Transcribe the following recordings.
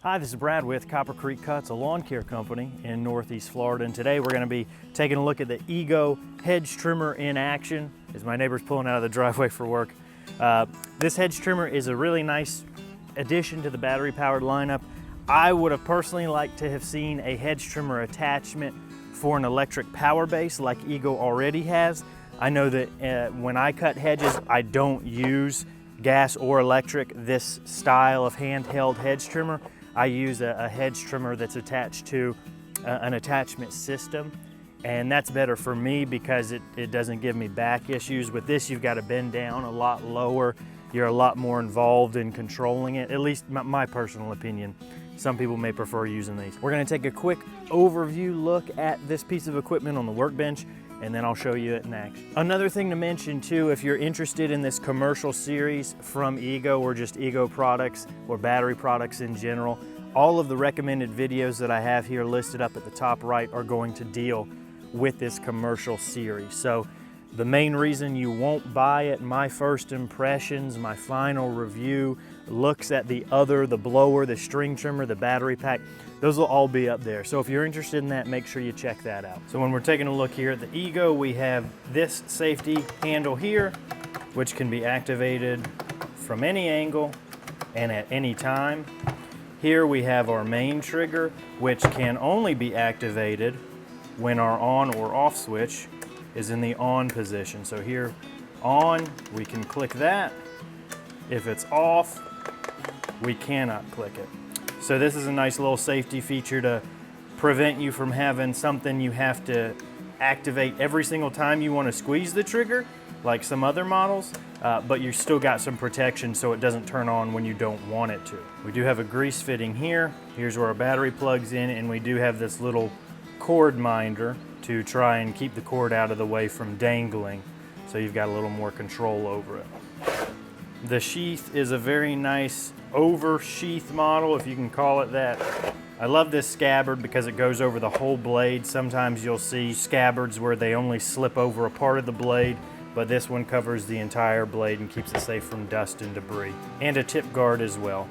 Hi, this is Brad with Copper Creek Cuts, a lawn care company in Northeast Florida, and today we're going to be taking a look at the Ego hedge trimmer in action as my neighbor's pulling out of the driveway for work. This hedge trimmer is a really nice addition to the battery-powered lineup. I would have personally liked to have seen a hedge trimmer attachment for an electric power base like Ego already has. I know that when I cut hedges, I don't use gas or electric, this style of handheld hedge trimmer. I use a hedge trimmer that's attached to an attachment system, and that's better for me because it doesn't give me back issues. With this, you've got to bend down a lot lower. You're a lot more involved in controlling it, at least my personal opinion. Some people may prefer using these. We're going to take a quick overview look at this piece of equipment on the workbench, and then I'll show you it in action. Another thing to mention too, if you're interested in this commercial series from Ego or just Ego products or battery products in general, all of the recommended videos that I have here listed up at the top right are going to deal with this commercial series. So the main reason you won't buy it, my first impressions, my final review, looks at the blower, the string trimmer, the battery pack, those will all be up there. So if you're interested in that, make sure you check that out. So when we're taking a look here at the Ego, we have this safety handle here, which can be activated from any angle and at any time. Here we have our main trigger, which can only be activated when our on or off switch is in the on position. So here, on, we can click that. If it's off, we cannot click it. So this is a nice little safety feature to prevent you from having something you have to activate every single time you want to squeeze the trigger, like some other models, but you still got some protection so it doesn't turn on when you don't want it to. We do have a grease fitting here. Here's where our battery plugs in, and we do have this little cord minder to try and keep the cord out of the way from dangling, so you've got a little more control over it. The sheath is a very nice over sheath model, if you can call it that. I love this scabbard because it goes over the whole blade. Sometimes you'll see scabbards where they only slip over a part of the blade, but this one covers the entire blade and keeps it safe from dust and debris. And a tip guard as well.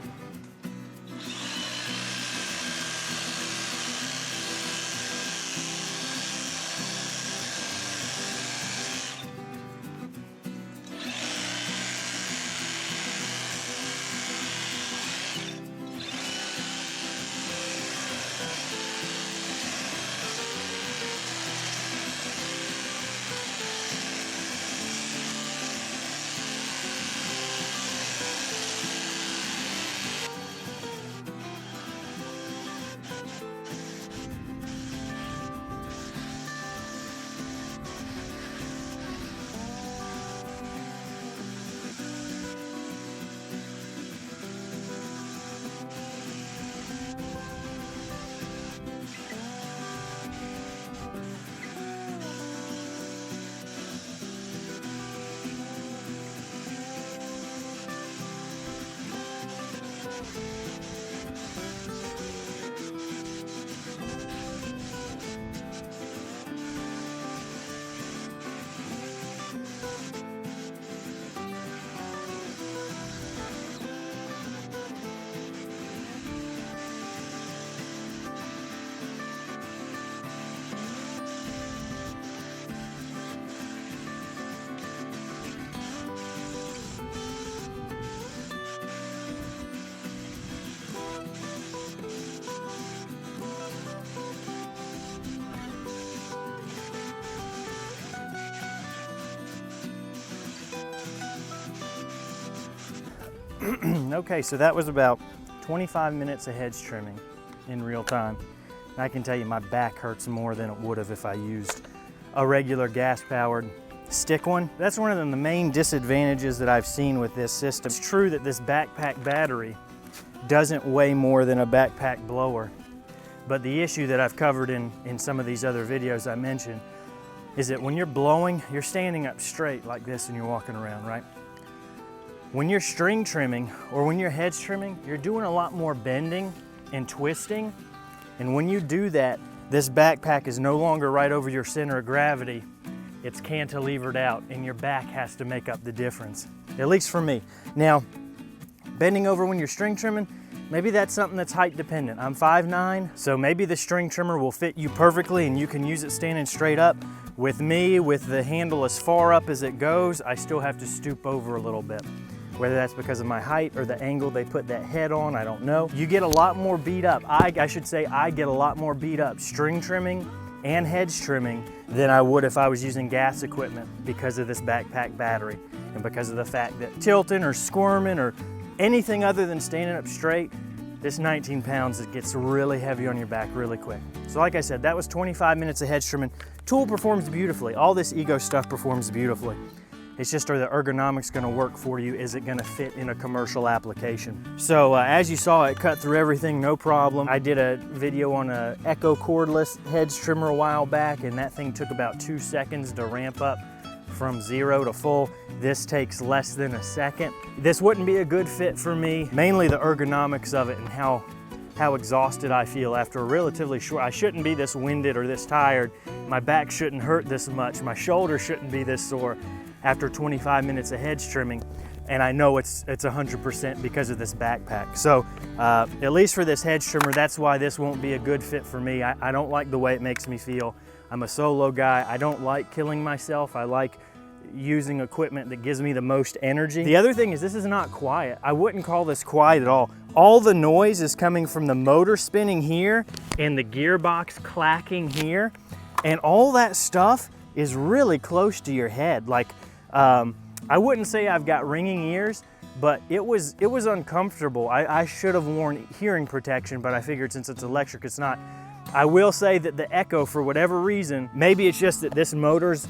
Okay, so that was about 25 minutes of hedge trimming in real time. And I can tell you my back hurts more than it would have if I used a regular gas-powered stick one. That's one of the main disadvantages that I've seen with this system. It's true that this backpack battery doesn't weigh more than a backpack blower, but the issue that I've covered in some of these other videos I mentioned is that when you're blowing, you're standing up straight like this and you're walking around, right? When you're string trimming or when you're hedge trimming, you're doing a lot more bending and twisting. And when you do that, this backpack is no longer right over your center of gravity. It's cantilevered out and your back has to make up the difference, at least for me. Now, bending over when you're string trimming maybe that's something that's height dependent. I'm 5'9", so maybe the string trimmer will fit you perfectly and you can use it standing straight up. With me, with the handle as far up as it goes, I still have to stoop over a little bit. Whether that's because of my height or the angle they put that head on, I don't know. You get a lot more beat up. I should say I get a lot more beat up string trimming and hedge trimming than I would if I was using gas equipment because of this backpack battery and because of the fact that tilting or squirming or anything other than standing up straight, this 19 pounds, it gets really heavy on your back really quick. So like I said, that was 25 minutes of hedge trimming. Tool performs beautifully. All this Ego stuff performs beautifully. It's just, are the ergonomics gonna work for you? Is it gonna fit in a commercial application? So as you saw, it cut through everything, no problem. I did a video on a Echo cordless hedge trimmer a while back, and that thing took about 2 seconds to ramp up from 0 to full. This takes less than a second. This wouldn't be a good fit for me, mainly the ergonomics of it and how exhausted I feel after a relatively short. I shouldn't be this winded or this tired. My back shouldn't hurt this much. My shoulder shouldn't be this sore after 25 minutes of hedge trimming. And I know it's 100% because of this backpack. So at least for this hedge trimmer, that's why this won't be a good fit for me. I don't like the way it makes me feel. I'm a solo guy. I don't like killing myself. I like using equipment that gives me the most energy. The other thing is this is not quiet. I wouldn't call this quiet at all. All the noise is coming from the motor spinning here and the gearbox clacking here. And all that stuff is really close to your head. Like, I wouldn't say I've got ringing ears, but it was uncomfortable. I should have worn hearing protection, but I figured since it's electric, it's not. I will say that the Echo, for whatever reason, maybe it's just that this motor's,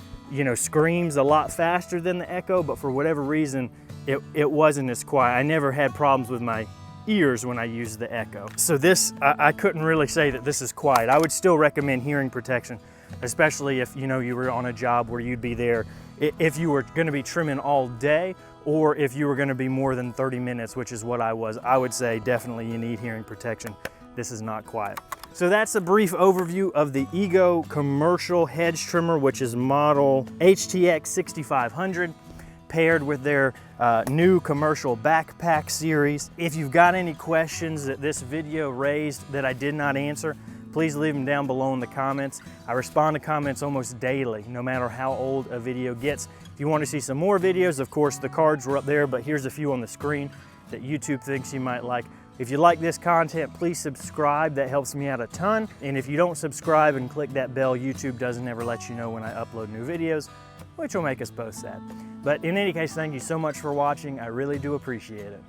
screams a lot faster than the Echo, but for whatever reason, it wasn't as quiet. I never had problems with my ears when I used the Echo. So this, I couldn't really say that this is quiet. I would still recommend hearing protection, especially if you were on a job where you'd be there, if you were gonna be trimming all day, or if you were gonna be more than 30 minutes, which is what I was. I would say definitely you need hearing protection. This is not quiet. So that's a brief overview of the Ego commercial hedge trimmer, which is model HTX 6500, paired with their new commercial backpack series. If you've got any questions that this video raised that I did not answer, please leave them down below in the comments. I respond to comments almost daily, no matter how old a video gets. If you want to see some more videos, of course, the cards were up there, but here's a few on the screen that YouTube thinks you might like. If you like this content, please subscribe. That helps me out a ton. And if you don't subscribe and click that bell, YouTube doesn't ever let you know when I upload new videos, which will make us both sad. But in any case, thank you so much for watching. I really do appreciate it.